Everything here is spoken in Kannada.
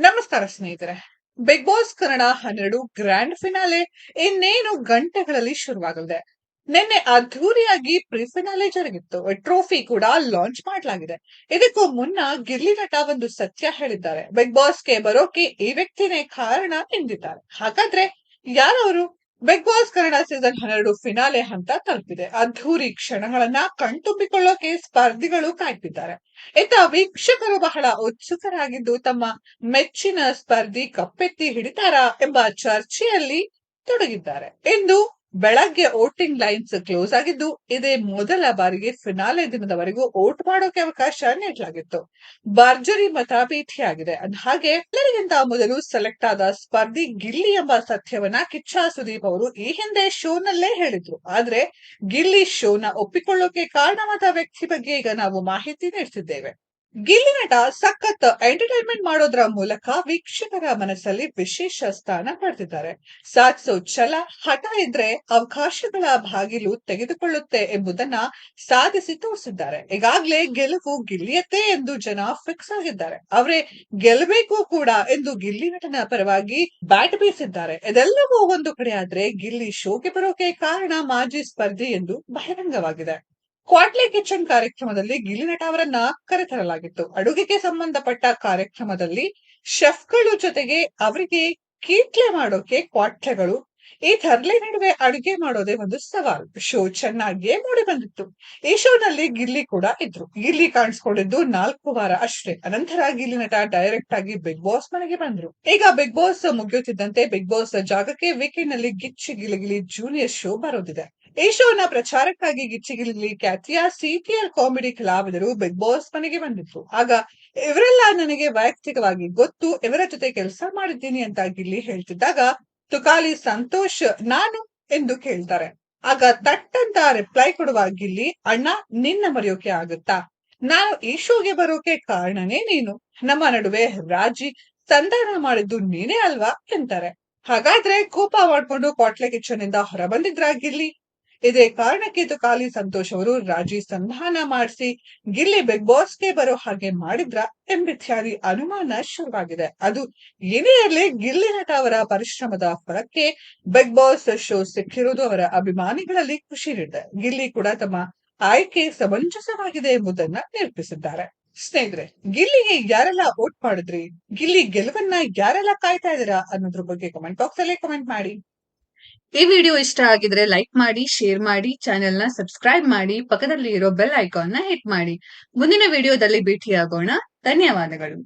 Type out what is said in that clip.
ನಮಸ್ಕಾರ ಸ್ನೇಹಿತರೆ. Bigg Boss Kannada 12 grand finale ಇನ್ನೇನು ಗಂಟೆಗಳಲ್ಲಿ ಶುರುವಾಗಲಿದೆ. ನಿನ್ನೆ ಅದ್ಧೂರಿಯಾಗಿ ಪ್ರಿ ಫಿನಾಲೆ ಜರುಗಿತ್ತು. ಟ್ರೋಫಿ ಕೂಡ ಲಾಂಚ್ ಮಾಡಲಾಗಿದೆ. ಇದಕ್ಕೂ ಮುನ್ನ ಗಿಲ್ಲಿ ನಟ ಒಂದು ಸತ್ಯ ಹೇಳಿದ್ದಾರೆ. ಬಿಗ್ ಬಾಸ್ಗೆ ಬರೋಕೆ ಈ ವ್ಯಕ್ತಿನೇ ಕಾರಣ ಎಂದಿದ್ದಾರೆ. ಹಾಗಾದ್ರೆ ಯಾರವರು? Bigg Boss Kannada season 12 finale ಹಂತ ತಲುಪಿದೆ. ಅದ್ಧೂರಿ ಕ್ಷಣಗಳನ್ನ ಕಣ್ತುಂಬಿಕೊಳ್ಳೋಕೆ ಸ್ಪರ್ಧಿಗಳು ಕಾಯ್ತಿದ್ದಾರೆ. ಇತ್ತ ವೀಕ್ಷಕರು ಬಹಳ ಉತ್ಸುಕರಾಗಿದ್ದು ತಮ್ಮ ಮೆಚ್ಚಿನ ಸ್ಪರ್ಧಿ ಕಪ್ಪೆತ್ತಿ ಹಿಡಿತಾರಾ ಎಂಬ ಚರ್ಚೆಯಲ್ಲಿ ತೊಡಗಿದ್ದಾರೆ. ಇಂದು ಬೆಳಗ್ಗೆ ವೋಟಿಂಗ್ ಲೈನ್ಸ್ ಕ್ಲೋಸ್ ಆಗಿದ್ದು ಇದೇ ಮೊದಲ ಬಾರಿಗೆ ಫಿನಾಲೆ ದಿನದವರೆಗೂ ವೋಟ್ ಮಾಡೋಕೆ ಅವಕಾಶ ನೀಡಲಾಗಿತ್ತು. ಭರ್ಜರಿ ಮತಭೇಟಿಯಾಗಿದೆ. ಹಾಗೆ ಎಲ್ಲರಿಗಿಂತ ಮೊದಲು ಸೆಲೆಕ್ಟ್ ಆದ ಸ್ಪರ್ಧಿ ಗಿಲ್ಲಿ ಎಂಬ ಸತ್ಯವನ್ನ ಕಿಚ್ಚ ಸುದೀಪ್ ಅವರು ಈ ಹಿಂದೆ ಶೋನಲ್ಲೇ ಹೇಳಿದ್ರು. ಆದ್ರೆ ಗಿಲ್ಲಿ ಶೋನ ಒಪ್ಪಿಕೊಳ್ಳೋಕೆ ಕಾರಣವಾದ ವ್ಯಕ್ತಿ ಬಗ್ಗೆ ಈಗ ನಾವು ಮಾಹಿತಿ ನೀಡ್ತಿದ್ದೇವೆ. ಗಿಲ್ಲಿ ನಟ ಸಖತ್ ಎಂಟರ್ಟೈನ್ಮೆಂಟ್ ಮಾಡೋದ್ರ ಮೂಲಕ ವೀಕ್ಷಕರ ಮನಸ್ಸಲ್ಲಿ ವಿಶೇಷ ಸ್ಥಾನ ಪಡೆದಿದ್ದಾರೆ. ಸಾಧಿಸೋ ಛಲ, ಹಠ ಇದ್ರೆ ಅವಕಾಶಗಳ ಬಾಗಿಲು ತೆಗೆದುಕೊಳ್ಳುತ್ತೆ ಎಂಬುದನ್ನ ಸಾಧಿಸಿ ತೋರಿಸಿದ್ದಾರೆ. ಈಗಾಗಲೇ ಗೆಲುವು ಗಿಲ್ಲಿಯತ್ತೆ ಎಂದು ಜನ ಫಿಕ್ಸ್ ಆಗಿದ್ದಾರೆ. ಅವರೇ ಗೆಲ್ಲಬೇಕು ಕೂಡ ಎಂದು ಗಿಲ್ಲಿ ನಟನ ಪರವಾಗಿ ಬ್ಯಾಟ್ ಬೀಸಿದ್ದಾರೆ. ಇದೆಲ್ಲವೂ ಒಂದು ಕಡೆ ಆದ್ರೆ ಗಿಲ್ಲಿ ಶೋಗೆ ಬರೋಕೆ ಕಾರಣ ಮಾಜಿ ಸ್ಪರ್ಧಿ ಎಂದು ಬಹಿರಂಗವಾಗಿದೆ. ಕ್ವಾಟ್ಲೆ ಕಿಚನ್ ಕಾರ್ಯಕ್ರಮದಲ್ಲಿ ಗಿಲ್ಲಿ ನಟ ಅವರನ್ನ ಕರೆತರಲಾಗಿತ್ತು. ಅಡುಗೆಗೆ ಸಂಬಂಧಪಟ್ಟ ಕಾರ್ಯಕ್ರಮದಲ್ಲಿ ಶೆಫ್ಗಳು ಜೊತೆಗೆ ಅವರಿಗೆ ಕೀಟ್ಲೆ ಮಾಡೋಕೆ ಕ್ವಾಟ್ಲೆಗಳು ಈ ತರ್ಲೆ ನಡುವೆ ಅಡುಗೆ ಮಾಡೋದೇ ಒಂದು ಸವಾಲು. ಶೋ ಚೆನ್ನಾಗಿಯೇ ಮೂಡಿ ಬಂದಿತ್ತು. ಈ ಶೋನಲ್ಲಿ ಗಿಲ್ಲಿ ಕೂಡ ಇದ್ರು. ಗಿಲ್ಲಿ ಕಾಣಿಸ್ಕೊಂಡಿದ್ದು 4 ವಾರ ಅಷ್ಟೇ. ಅನಂತರ ಗಿಲ್ಲಿ ನಟ ಡೈರೆಕ್ಟ್ ಆಗಿ ಬಿಗ್ ಬಾಸ್ ಮನೆಗೆ ಬಂದ್ರು. ಈಗ ಬಿಗ್ ಬಾಸ್ ಮುಗಿಯುತ್ತಿದ್ದಂತೆ ಬಿಗ್ ಬಾಸ್ ಜಾಗಕ್ಕೆ ವೀಕೆಂಡ್ ನಲ್ಲಿ ಗಿಚ್ಚಿ ಗಿಲಿಗಿಲಿ ಜೂನಿಯರ್ ಶೋ ಬರೋದಿದೆ. ಈ ಶೋನ ಪ್ರಚಾರಕ್ಕಾಗಿ ಗಿಚ್ಚಿ ಗಿಲಿಗಿಲಿ ಖ್ಯಾತಿಯ ಸಿಟಿಎಲ್ ಕಾಮಿಡಿ ಕಲಾವಿದರು ಬಿಗ್ ಬಾಸ್ ಮನೆಗೆ ಬಂದಿದ್ರು. ಆಗ ಇವರೆಲ್ಲ ನನಗೆ ವೈಯಕ್ತಿಕವಾಗಿ ಗೊತ್ತು, ಇವರ ಜೊತೆ ಕೆಲಸ ಮಾಡಿದ್ದೀನಿ ಅಂತ ಗಿಲ್ಲಿ ಹೇಳ್ತಿದ್ದಾಗ ತುಕಾಲಿ ಸಂತೋಷ್ ನಾನು ಎಂದು ಕೇಳ್ತಾರೆ. ಆಗ ತಟ್ ಅಂತ ರಿಪ್ಲೈ ಕೊಡುವ ಗಿಲ್ಲಿ, ಅಣ್ಣ ನಿನ್ನ ಮರೆಯೋಕೆ ಆಗುತ್ತಾ? ನಾನು ಈ ಶೋಗೆ ಬರೋಕೆ ಕಾರಣನೇ ನೀನು. ನಮ್ಮ ನಡುವೆ ರಾಜಿ ಸಂಧಾನ ಮಾಡಿದ್ದು ನೀನೇ ಅಲ್ವಾ ಎಂತಾರೆ. ಹಾಗಾದ್ರೆ ಕೋಪ ಮಾಡ್ಕೊಂಡು ಕ್ವಾಟ್ಲೆ ಕಿಚನ್ ಇಂದ ಹೊರ ಬಂದಿದ್ರ ಗಿಲ್ಲಿ? ಇದೇ ಕಾರಣಕ್ಕೆ ತುಕಾಲಿ ಸಂತೋಷ್ ಅವರು ರಾಜಿ ಸಂಧಾನ ಮಾಡಿಸಿ ಗಿಲ್ಲಿ ಬಿಗ್ ಬಾಸ್ಗೆ ಬರೋ ಹಾಗೆ ಮಾಡಿದ್ರ ಎಂಬಿತ್ಯಾದಿ ಅನುಮಾನ ಶುರುವಾಗಿದೆ. ಅದು ಏನೇ ಇರಲಿ, ಗಿಲ್ಲಿ ನಟ ಅವರ ಪರಿಶ್ರಮದ ಫಲಕ್ಕೆ ಬಿಗ್ ಬಾಸ್ ಶೋ ಸಿಕ್ಕಿರುವುದು ಅವರ ಅಭಿಮಾನಿಗಳಲ್ಲಿ ಖುಷಿ ನೀಡಿದೆ. ಗಿಲ್ಲಿ ಕೂಡ ತಮ್ಮ ಆಯ್ಕೆ ಸಮಂಜಸವಾಗಿದೆ ಎಂಬುದನ್ನ ನಿರೂಪಿಸಿದ್ದಾರೆ. ಸ್ನೇಹಿತರೆ, ಗಿಲ್ಲಿಗೆ ಯಾರೆಲ್ಲ ವೋಟ್ ಮಾಡಿದ್ರಿ? ಗಿಲ್ಲಿ ಗೆಲುವನ್ನ ಯಾರೆಲ್ಲ ಕಾಯ್ತಾ ಇದ್ದೀರಾ ಅನ್ನೋದ್ರ ಬಗ್ಗೆ ಕಮೆಂಟ್ ಬಾಕ್ಸ್ ಅಲ್ಲಿ ಕಮೆಂಟ್ ಮಾಡಿ. ಈ ವಿಡಿಯೋ ಇಷ್ಟ ಆಗಿದ್ರೆ ಲೈಕ್ ಮಾಡಿ, ಶೇರ್ ಮಾಡಿ, ಚಾನೆಲ್ ನ ಸಬ್ಸ್ಕ್ರೈಬ್ ಮಾಡಿ, ಪಕ್ಕದಲ್ಲಿ ಇರೋ ಬೆಲ್ ಐಕಾನ್ ನ ಹಿಟ್ ಮಾಡಿ. ಮುಂದಿನ ವಿಡಿಯೋದಲ್ಲಿ ಭೇಟಿಯಾಗೋಣ. ಧನ್ಯವಾದಗಳು.